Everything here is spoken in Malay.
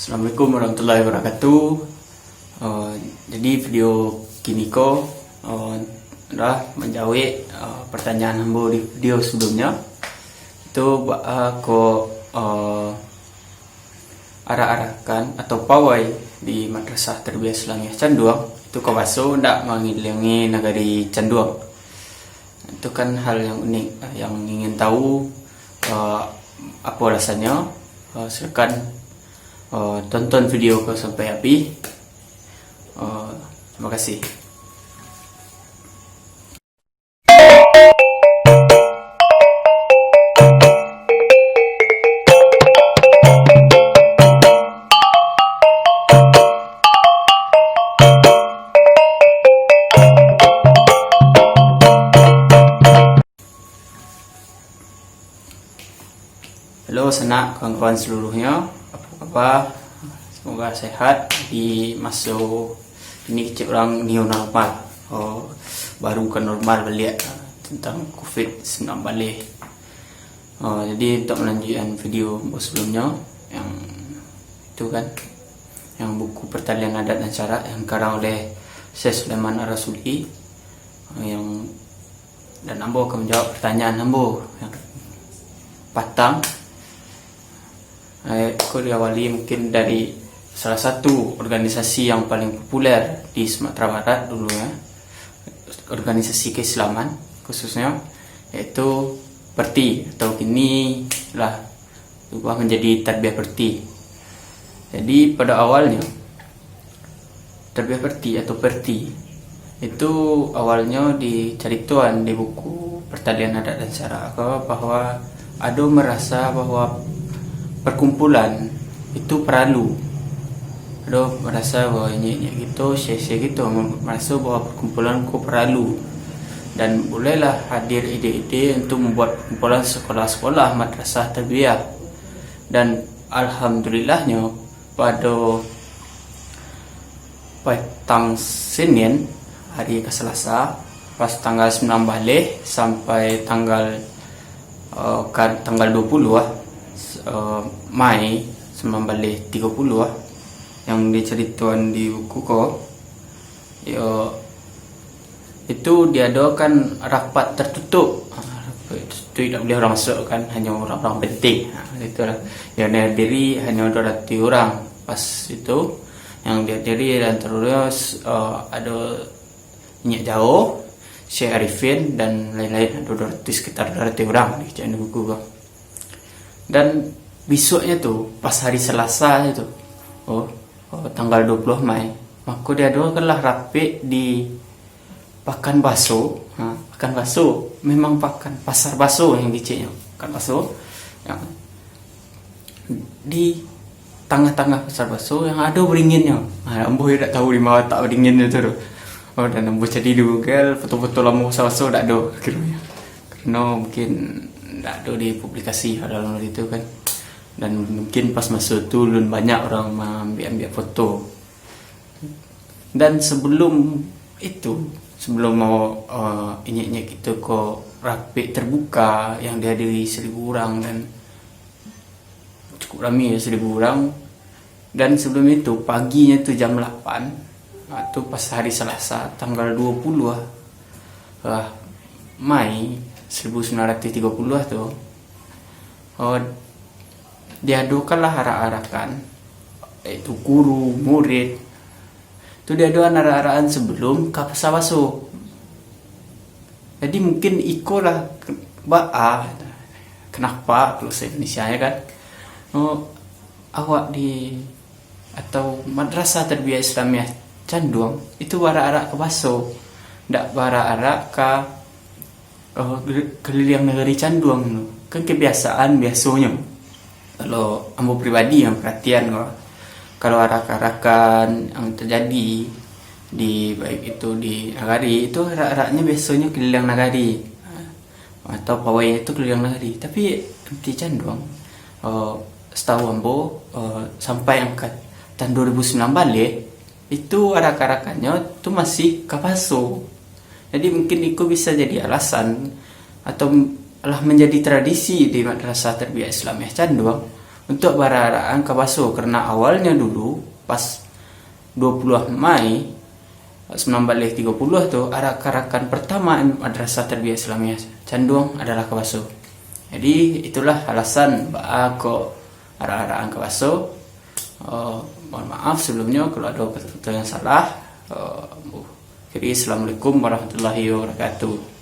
Assalamualaikum warahmatullahi wabarakatuh. Jadi video kini ko adalah menjawab pertanyaan hamba di video sebelumnya. Itu aku arah-arahkan atau pawai di Madrasah Tarbiyah Islamiyah Canduang itu kawaso ndak mengilangi negari Canduang. Itu kan hal yang unik, yang ingin tahu apa alasannya. Silakan tonton video ko sampai habis. Terima kasih. Halo sanak kawan-kawan seluruhnya, apa kabar? Semoga sehat di masa ini. Kita orang new normal, baru ke normal balik tentang COVID-19 balik. Jadi untuk melanjutkan video sebelumnya yang itu kan, yang buku Pertalian Adat dan Syarak yang karang oleh Syekh Sulaiman Ar-Rasuli, yang dan Ambo akan menjawab pertanyaan Ambo yang patang. Aku diawali mungkin dari salah satu organisasi yang paling populer di Sumatera Barat dulu ya, organisasi keislaman khususnya, yaitu Perti atau kini lah berubah menjadi Tarbiyah Perti. Jadi pada awalnya Tarbiyah Perti atau Perti itu awalnya diceritakan di buku Pertalian Adat dan Syarak bahwa ada merasa bahwa perkumpulan itu perlu, ada merasa bahwa ini gitu, share gitu, merasa bahwa perkumpulan ku perlu, dan bolehlah hadir ide-ide untuk membuat perkumpulan sekolah-sekolah madrasah tarbiyah. Dan alhamdulillahnya pada petang Senin hari ke Selasa pas tanggal 9 balik sampai tanggal 20 Mai 1930 yang diceritakan di buku ko, itu diadakan rapat tertutup. Itu tidak boleh orang masuk kan, hanya orang-orang penting. Itulah yang dihadiri hanya 200 orang pas itu yang dihadiri, dan terus ada Nyak Jauh, Syekh Arifin dan lain-lain, ada 200, sekitar 200 orang di buku ko. Dan besoknya tuh pas hari Selasa itu, tanggal 20 Mai, maka dia adakanlah rapi di Pakan Baso. Pakan Baso memang pakan pasar baso yang diceknya, Pakan Baso yang di tengah-tengah pasar baso yang ada beringinnya. Ambo tidak tahu di mana tak beringinnya tu. Dan ambo jadi di Google foto-foto lama pasar baso tak ada kiranya, karena mungkin tak ada di publikasi dalam itu kan. Dan mungkin pas masuk tu lun banyak orang ambil foto. Dan sebelum itu, sebelum mau ini gitu kok rapi terbuka yang dihadiri 1000 orang, dan cukup ramai ya 1000 orang. Dan sebelum itu paginya tu jam 8, itu pas hari Selasa tanggal 20 Mai 1930 tu, diadukanlah arah-arahkan, yaitu guru, murid itu diadukan arah-arahan sebelum ke pasar baso. Jadi mungkin ikolah kenapa kalau saya Indonesia ya kan, awak di atau Madrasah Tarbiyah Islamiyah Canduang itu arah-arah ke baso, ndak arah-arah ke keliling negeri Canduang. Kan kebiasaan biasanya kalau ambo pribadi yang perhatian kalau arak-arakan yang terjadi di baik itu di nagari, itu arak-araknya biasanya keliling nagari atau pawai itu keliling nagari. Tapi di Canduang setahu ambo sampai angkat tahun 2009 balik itu arak-arakannya itu masih kapaso. Jadi mungkin itu bisa jadi alasan atau telah menjadi tradisi di Madrasah Tarbiyah Islamiyah Canduang untuk bararaan kabaso, karena awalnya dulu pas 20 Mei 1930 tuh arak-arakan pertama Madrasah Tarbiyah Islamiyah Candung adalah kabaso. Jadi itulah alasan kok arak-arakan kabaso. Mohon maaf sebelumnya kalau ada kata yang salah. Jadi assalamualaikum warahmatullahi wabarakatuh.